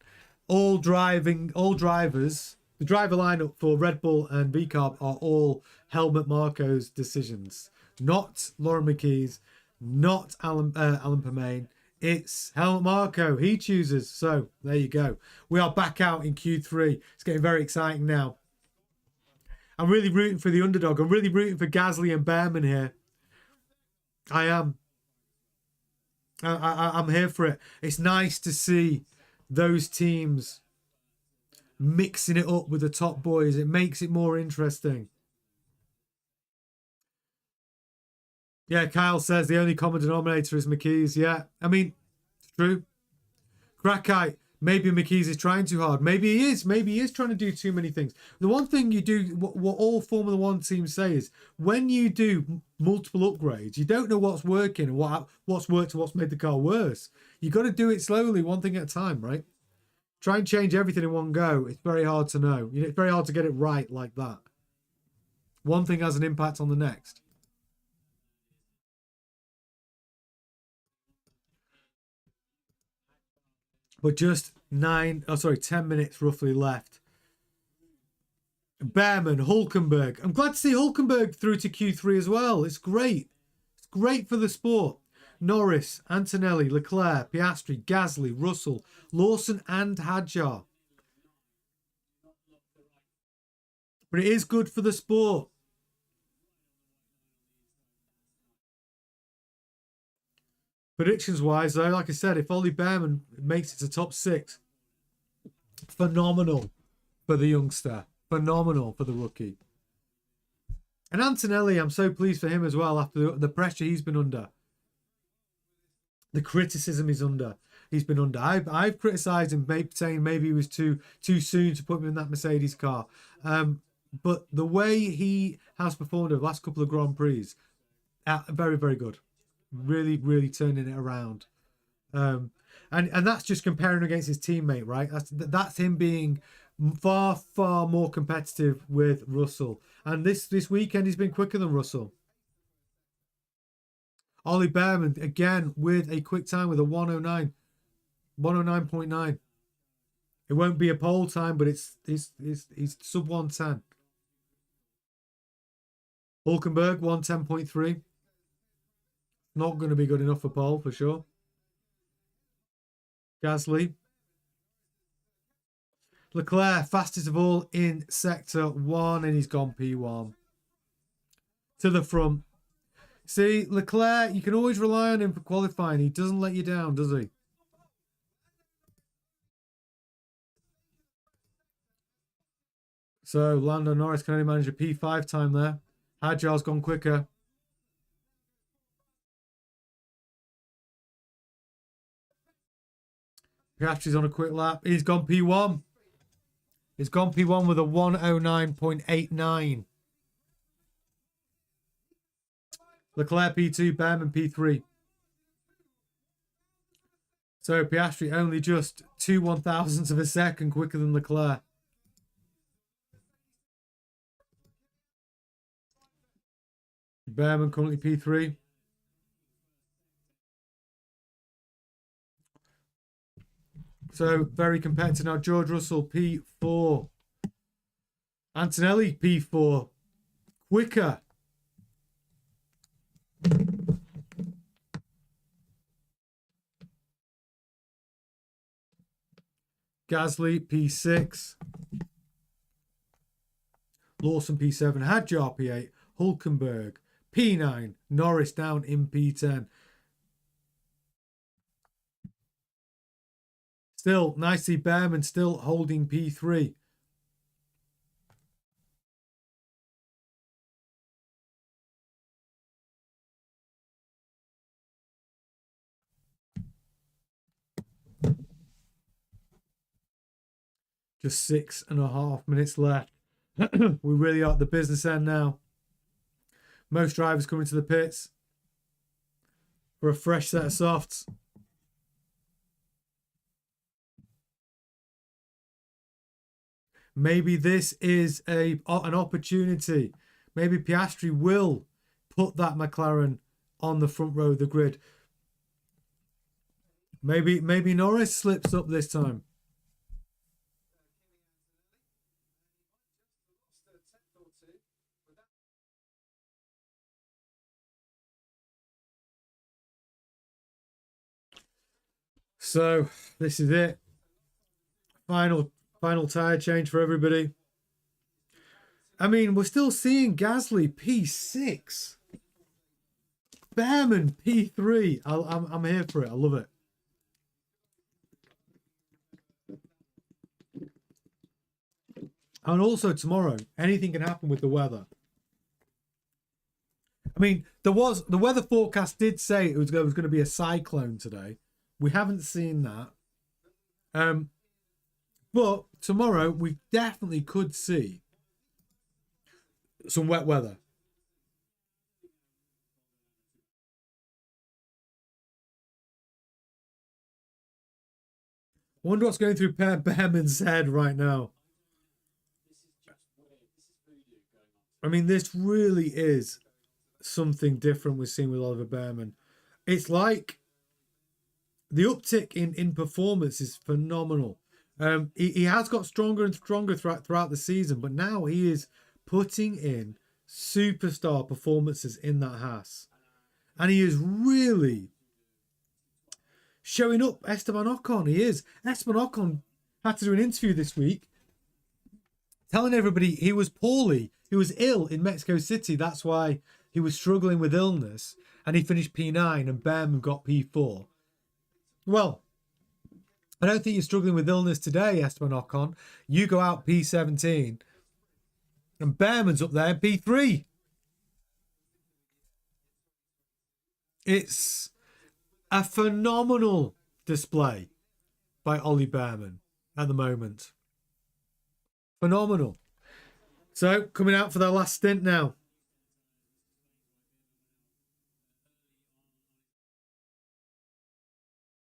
All drivers, the driver lineup for Red Bull and VCarb are all Helmut Marko's decisions. Not Lauren McKee's. Not Alan Permain. It's Helmut Marko. He chooses. So there you go. We are back out in Q3. It's getting very exciting now. I'm really rooting for the underdog. I'm really rooting for Gasly and Behrman here. I am. I'm here for it. It's nice to see those teams mixing it up with the top boys. It makes it more interesting. Yeah, Kyle says the only common denominator is McKee's. Yeah, I mean, it's true. Krakite, maybe McKee's is trying too hard. Maybe he is. Maybe he is trying to do too many things. The one thing you do, what all Formula One teams say is, when you do multiple upgrades, you don't know what's working and what's worked and what's made the car worse. You got to do it slowly, one thing at a time, right? Try and change everything in one go. It's very hard to know. It's very hard to get it right like that. One thing has an impact on the next. But just 10 minutes roughly left. Behrman, Hulkenberg. I'm glad to see Hulkenberg through to Q3 as well. It's great. It's great for the sport. Norris, Antonelli, Leclerc, Piastri, Gasly, Russell, Lawson and Hadjar. But it is good for the sport. Predictions-wise, though, like I said, if Ollie Behrman makes it to top 6, phenomenal for the youngster. Phenomenal for the rookie. And Antonelli, I'm so pleased for him as well after the pressure he's been under. The criticism he's been under. I've criticised him, saying maybe he was too soon to put him in that Mercedes car. But the way he has performed over the last couple of Grand Prix, Very, very good. Really, really turning it around. And that's just comparing against his teammate, right? That's him being far, far more competitive with Russell. And this weekend he's been quicker than Russell. Ollie Behrman again with a quick time with a 109, 109.9. It won't be a pole time, but it's sub 110. Hulkenberg 110.3. Not going to be good enough for pole for sure. Gasly. Leclerc, fastest of all in sector 1, and he's gone P1. To the front. See, Leclerc, you can always rely on him for qualifying. He doesn't let you down, does he? So, Lando Norris can only manage a P5 time there. Hadjar's gone quicker. Piastri's on a quick lap. He's gone P1. He's gone P1 with a 109.89. Leclerc P2, Behrman P3. So Piastri only just 2/1000ths of a second quicker than Leclerc. Behrman currently P3. So very competitive now. George Russell P4. Antonelli P4. Quicker. Gasly P6. Lawson P7. Hadjar P8. Hulkenberg P9. Norris down in P10. Still, nicely Behrman still holding P3. Just 6.5 minutes left. We really are at the business end now. Most drivers coming to the pits for a fresh set of softs. Maybe this is an opportunity. Maybe Piastri will put that McLaren on the front row of the grid. Maybe Norris slips up this time. So this is it. Final tyre change for everybody. I mean, we're still seeing Gasly P6. Behrman P3. I'm here for it. I love it. And also tomorrow, anything can happen with the weather. I mean, the weather forecast did say it was going to be a cyclone today. We haven't seen that. But tomorrow we definitely could see some wet weather. I wonder what's going through Behrman's head right now. I mean, this really is something different we're seeing with Oliver Behrman. It's like the uptick in performance is phenomenal. He has got stronger and stronger throughout the season, but now he is putting in superstar performances in that Haas. And he is really showing up Esteban Ocon. He is. Esteban Ocon had to do an interview this week telling everybody he was poorly. He was ill in Mexico City. That's why he was struggling with illness. And he finished P9 and Behrman got P4. Well, I don't think you're struggling with illness today, Esteban Ocon. You go out P17 and Behrman's up there P3. It's a phenomenal display by Ollie Behrman at the moment. Phenomenal. So, coming out for their last stint now.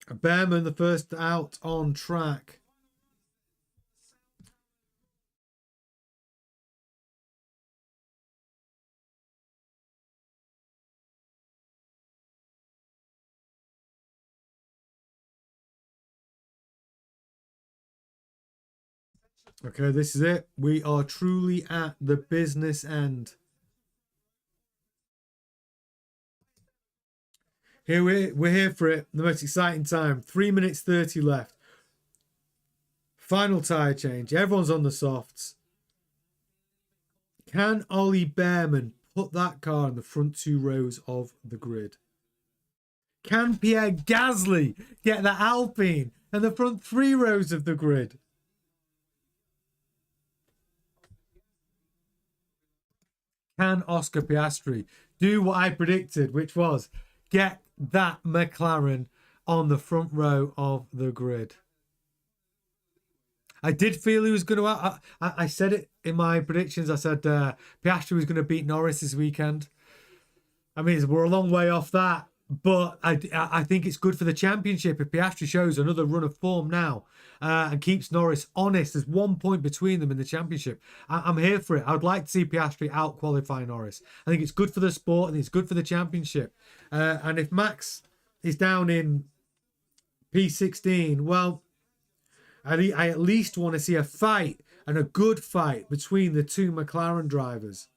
Behrman, the first out on track. Okay, this is it. We are truly at the business end. Here we're here for it. The most exciting time. 3 minutes 30 left. Final tyre change. Everyone's on the softs. Can Ollie Behrman put that car in the front 2 rows of the grid? Can Pierre Gasly get the Alpine in the front 3 rows of the grid? Can Oscar Piastri do what I predicted, which was get that McLaren on the front row of the grid? I did feel he was going to... I said it in my predictions. I said Piastri was going to beat Norris this weekend. I mean, we're a long way off that. But I think it's good for the championship if Piastri shows another run of form now and keeps Norris honest. There's 1 point between them in the championship. I'm here for it. I'd like to see Piastri out-qualify Norris. I think it's good for the sport and it's good for the championship. And if Max is down in P16, well, I at least want to see a fight and a good fight between the 2 McLaren drivers.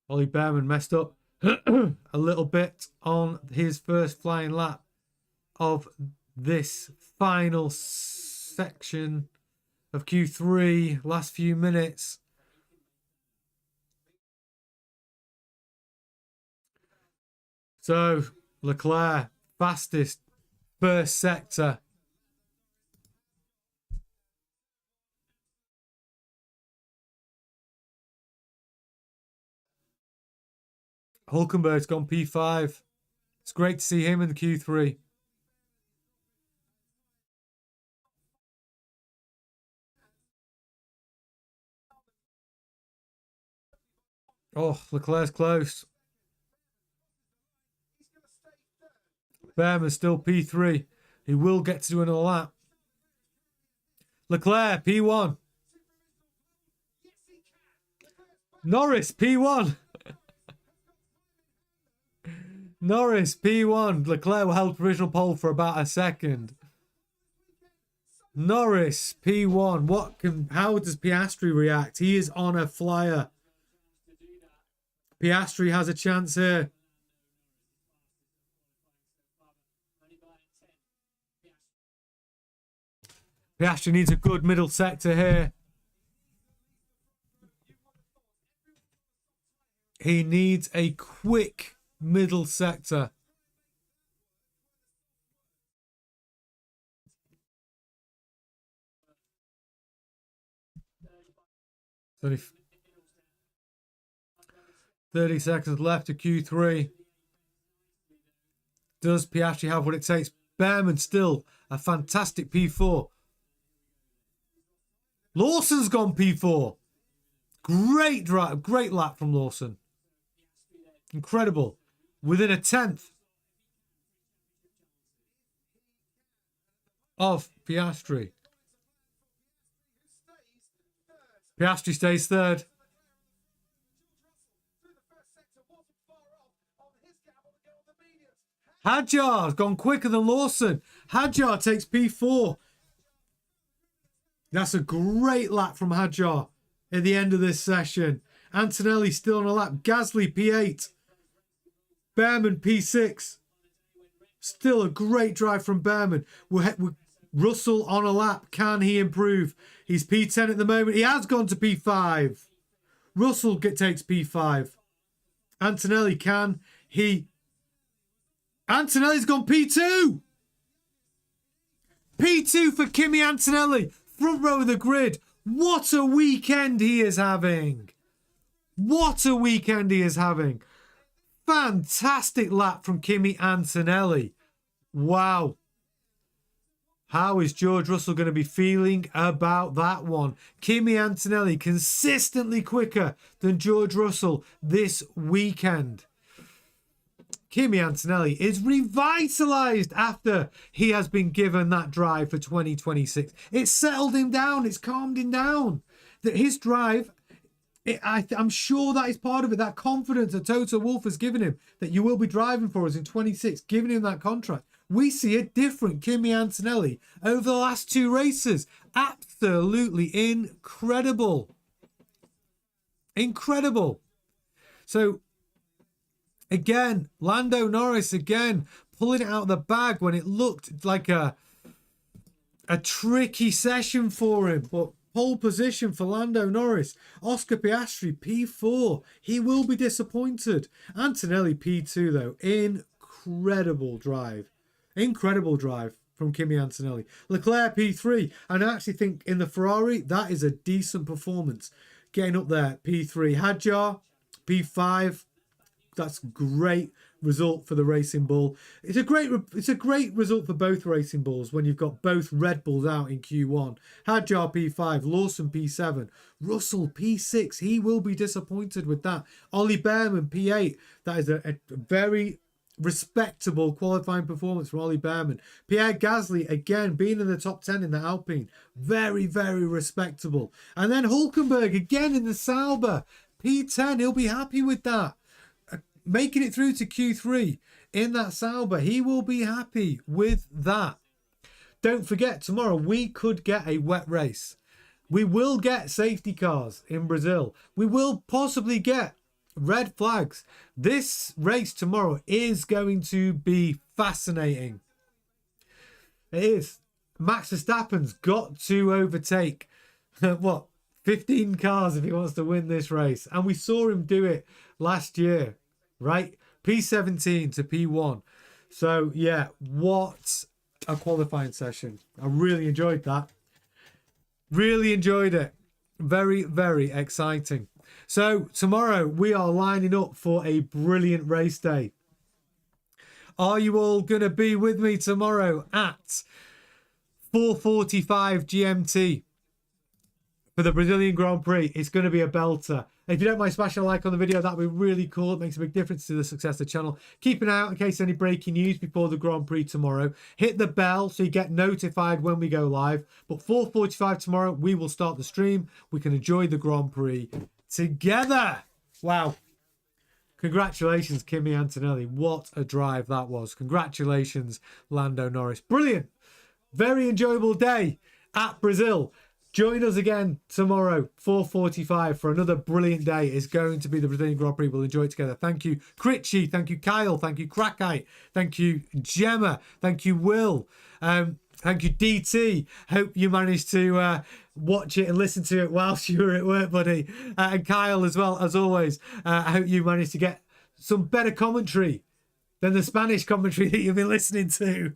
Ollie Behrman messed up a little bit on his first flying lap of this final section of Q3, last few minutes. So, Leclerc, fastest first sector. Hulkenberg's gone P5. It's great to see him in the Q3. Oh, Leclerc's close. Behrman's still P3. He will get to do another lap. Leclerc, P1. Norris, P1. Norris, P1. Leclerc held provisional pole for about a second. Norris, P1. How does Piastri react? He is on a flyer. Piastri has a chance here. Piastri needs a good middle sector here. He needs a quick middle sector. Only 30 seconds left to Q3. Does Piastri have what it takes? Behrman still a fantastic P4. Lawson's gone P4. Great drive, great lap from Lawson. Incredible. Within a tenth of Piastri. Piastri stays third. Hadjar's gone quicker than Lawson. Hadjar takes P4. That's a great lap from Hadjar at the end of this session. Antonelli still on a lap. Gasly P8. Behrman P6. Still a great drive from Behrman. Russell on a lap. Can he improve? He's P10 at the moment. He has gone to P5. Russell takes P5. Antonelli, can he? Antonelli's gone P2. P2 for Kimi Antonelli. Front row of the grid. What a weekend he is having. What a weekend he is having. Fantastic lap from Kimi Antonelli. Wow. How is George Russell going to be feeling about that one? Kimi Antonelli consistently quicker than George Russell this weekend. Kimi Antonelli is revitalised after he has been given that drive for 2026. It's settled him down. It's calmed him down. That his drive, I'm sure that is part of it. That confidence that Toto Wolff has given him, that you will be driving for us in 26, giving him that contract. We see a different Kimi Antonelli over the last 2 races. Absolutely incredible. Incredible. So, again, Lando Norris, again, pulling it out of the bag when it looked like a tricky session for him. But pole position for Lando Norris. Oscar Piastri, P4. He will be disappointed. Antonelli, P2, though. Incredible drive. Incredible drive from Kimi Antonelli. Leclerc, P3. And I actually think in the Ferrari, that is a decent performance. Getting up there, P3. Hadjar, P5. That's great result for the Racing Bull. It's a great result for both Racing Bulls when you've got both Red Bulls out in Q1. Hadjar P5, Lawson P7, Russell P6. He will be disappointed with that. Ollie Behrman P8. That is a very respectable qualifying performance from Ollie Behrman. Pierre Gasly, again, being in the top 10 in the Alpine. Very, very respectable. And then Hulkenberg, again in the Sauber. P10, he'll be happy with that. Making it through to Q3 in that Sauber, he will be happy with that. Don't forget, tomorrow we could get a wet race. We will get safety cars in Brazil. We will possibly get red flags. This race tomorrow is going to be fascinating. It is. Max Verstappen's got to overtake, 15 cars if he wants to win this race. And we saw him do it last year, right? P17 to P1. So, yeah, what a qualifying session. I really enjoyed that. Really enjoyed it. Very, very exciting. So tomorrow we are lining up for a brilliant race day. Are you all going to be with me tomorrow at 4:45 GMT for the Brazilian Grand Prix? It's going to be a belter. If you don't mind smashing a like on the video, that'd be really cool. It makes a big difference to the success of the channel. Keep an eye out in case any breaking news before the Grand Prix tomorrow. Hit the bell so you get notified when we go live. But 4:45 tomorrow, we will start the stream. We can enjoy the Grand Prix together. Wow. Congratulations, Kimi Antonelli. What a drive that was. Congratulations, Lando Norris. Brilliant. Very enjoyable day at Brazil. Join us again tomorrow, 4:45, for another brilliant day. It's going to be the Brazilian Grand Prix. We'll enjoy it together. Thank you, Critchy. Thank you, Kyle. Thank you, Crackite. Thank you, Gemma. Thank you, Will. Thank you, DT. Hope you managed to watch it and listen to it whilst you were at work, buddy. And Kyle as well, as always. I hope you managed to get some better commentary than the Spanish commentary that you've been listening to.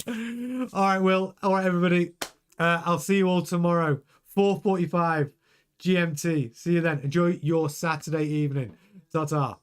All right, Will. All right, everybody. I'll see you all tomorrow, 4:45 GMT. See you then. Enjoy your Saturday evening. Ta-ta.